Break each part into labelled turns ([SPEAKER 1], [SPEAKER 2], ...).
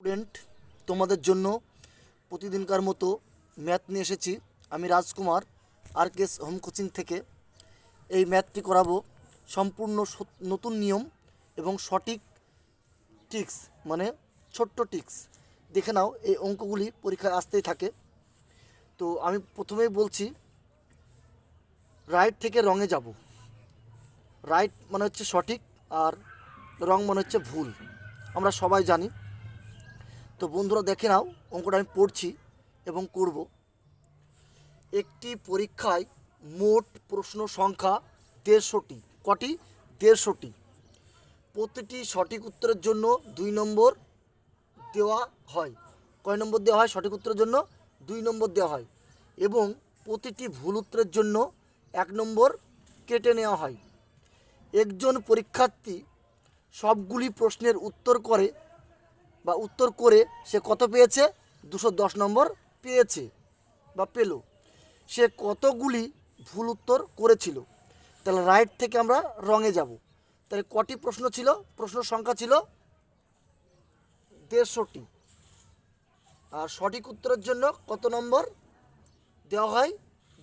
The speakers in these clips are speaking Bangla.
[SPEAKER 1] স্টুডেন্ট, তোমাদের জন্য প্রতিদিনকার মতো ম্যাথ নিয়ে এসেছি। আমি রাজকুমার আরকেএস হোম কোচিং থেকে। এই ম্যাথটি করাবো সম্পূর্ণ নতুন নিয়ম এবং সঠিক ট্রিক্স, মানে ছোট্ট ট্রিক্স। দেখে নাও, এই অঙ্কগুলি পরীক্ষায় আসতেই থাকে। তো আমি প্রথমেই বলছি, রাইট থেকে রঙে যাব। রাইট মানে হচ্ছে সঠিক, আর রং মানে হচ্ছে ভুল, আমরা সবাই জানি। তো বন্ধুরা দেখে নাও, অঙ্কটা আমি পড়ছি এবং করব। একটি পরীক্ষায় মোট প্রশ্ন সংখ্যা 150টি। কটি? 150টি। প্রতিটি সঠিক উত্তরের জন্য 2 নম্বর দেওয়া হয়। কয় নম্বর দেওয়া হয়? সঠিক উত্তরের জন্য 2 নম্বর দেওয়া হয় এবং প্রতিটি ভুল উত্তরের জন্য 1 নম্বর কেটে নেওয়া হয়। একজন পরীক্ষার্থী সবগুলি প্রশ্নের উত্তর করে সে কত পেয়েছে? 210 নম্বর পেয়েছে বা পেল। সে কতগুলি ভুল উত্তর করেছিল? তাহলে রাইট থেকে আমরা রঙে যাব। তাহলে কটি প্রশ্ন ছিল? প্রশ্ন সংখ্যা ছিল 150টি। আর সঠিক উত্তরের জন্য কত নম্বর দেওয়া হয়?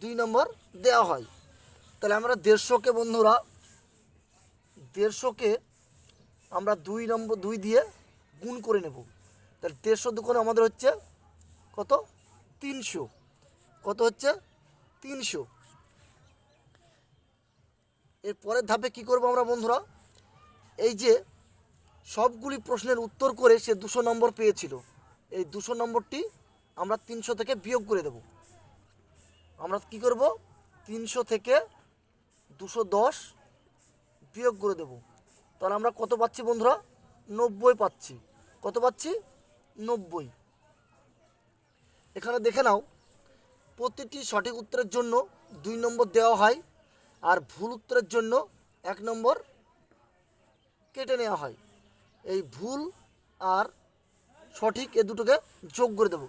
[SPEAKER 1] 2 নম্বর দেওয়া হয়। তাহলে আমরা 150কে বন্ধুরা, 150কে আমরা 2 দিয়ে গুণ করে নেব। তাহলে 150 দুগুণে আমাদের হচ্ছে কত? 300। কত হচ্ছে? 300। এর পরের ধাপে কি করব আমরা বন্ধুরা? এই যে সবগুলি প্রশ্নের উত্তর করে সে 200 নম্বর পেয়েছিল, এই 200 নম্বরটি আমরা 300 থেকে বিয়োগ করে দেব। আমরা কি করব? 300 থেকে 210 বিয়োগ করে দেব। তাহলে আমরা কত পাচ্ছি বন্ধুরা? 90 পাচ্ছি। কত পাচ্ছি? 90। এখানে দেখে নাও, প্রতিটি সঠিক উত্তরের জন্য 2 নম্বর দেওয়া হয় আর ভুল উত্তরের জন্য 1 নম্বর কেটে নেওয়া হয়। এই ভুল আর সঠিক এ দুটোকে যোগ করে দেব।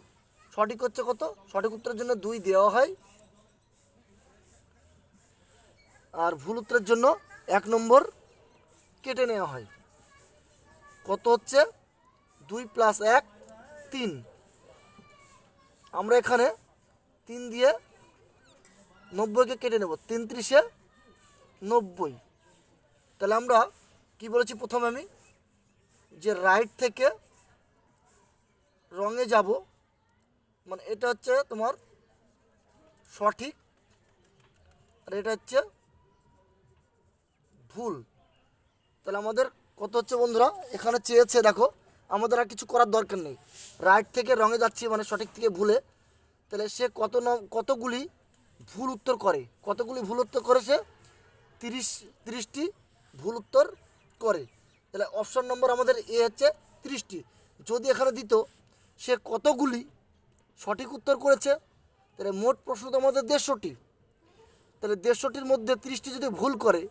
[SPEAKER 1] সঠিক হচ্ছে কত? সঠিক উত্তরের জন্য 2 দেওয়া হয় আর ভুল উত্তরের জন্য 1 নম্বর কেটে নেওয়া হয়। কত হচ্ছে? 2 + 1 3। আমরা এখানে 3 দিয়ে 90কে কেটে নেব। 3 × 3 = 90। তাহলে আমরা কি বলেছি প্রথমে আমি, যে রাইট থেকে রঙে যাব, মানে এটা হচ্ছে তোমার সঠিক আর এটা হচ্ছে ভুল। তাহলে আমাদের কত হচ্ছে বন্ধুরা? এখানে চেয়েছে, দেখো আমাদের আর কিছু করার দরকার নেই। রাইট থেকে রঙে যাচ্ছি মানে সঠিক থেকে ভুলে। তাহলে সে কতগুলি ভুল উত্তর করে? কতগুলি ভুল উত্তর করে? সে 30টি ভুল উত্তর করে। তাহলে অপশন নম্বর আমাদের এ হচ্ছে 30টি। যদি এখানে দিত সে কতগুলি সঠিক উত্তর করেছে, তাহলে মোট প্রশ্ন তো আমাদের 150টি। তাহলে 150টির মধ্যে 30টি যদি ভুল করে,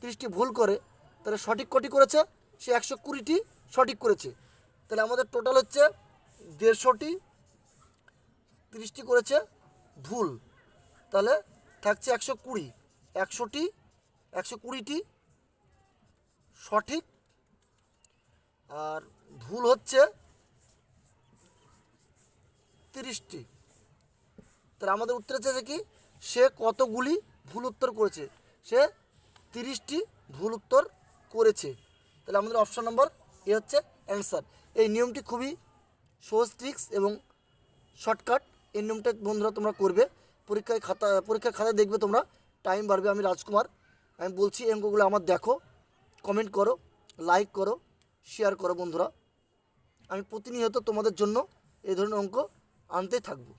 [SPEAKER 1] 30টি ভুল করে, তাহলে সঠিক কটি করেছে? সে 120টি সঠিক করেছে। তাহলে আমাদের টোটাল হচ্ছে 150টি, 30টি করেছে ভুল। তাহলে থাকছে 120। 120টি সঠিক আর ভুল হচ্ছে 30টি। তাহলে আমাদের উত্তর চাইছে কি? সে কতগুলি ভুল উত্তর করেছে? সে 30টি ভুল উত্তর করেছে। তাহলে আমাদের অপশন নম্বর এ হচ্ছে অ্যান্সার। এই নিয়মটি খুবই সহজ ট্রিক্স এবং শর্টকাট। এই নিয়মটা বন্ধুরা তোমরা করবে। পরীক্ষার খাতায় দেখবে তোমরা, টাইম বাড়বে। আমি রাজকুমার, আমি বলছি এই অঙ্কগুলো আমার দেখো, কমেন্ট করো, লাইক করো, শেয়ার করো বন্ধুরা। আমি প্রতিনিয়ত তোমাদের জন্য এই ধরনের অঙ্ক আনতে থাকবো।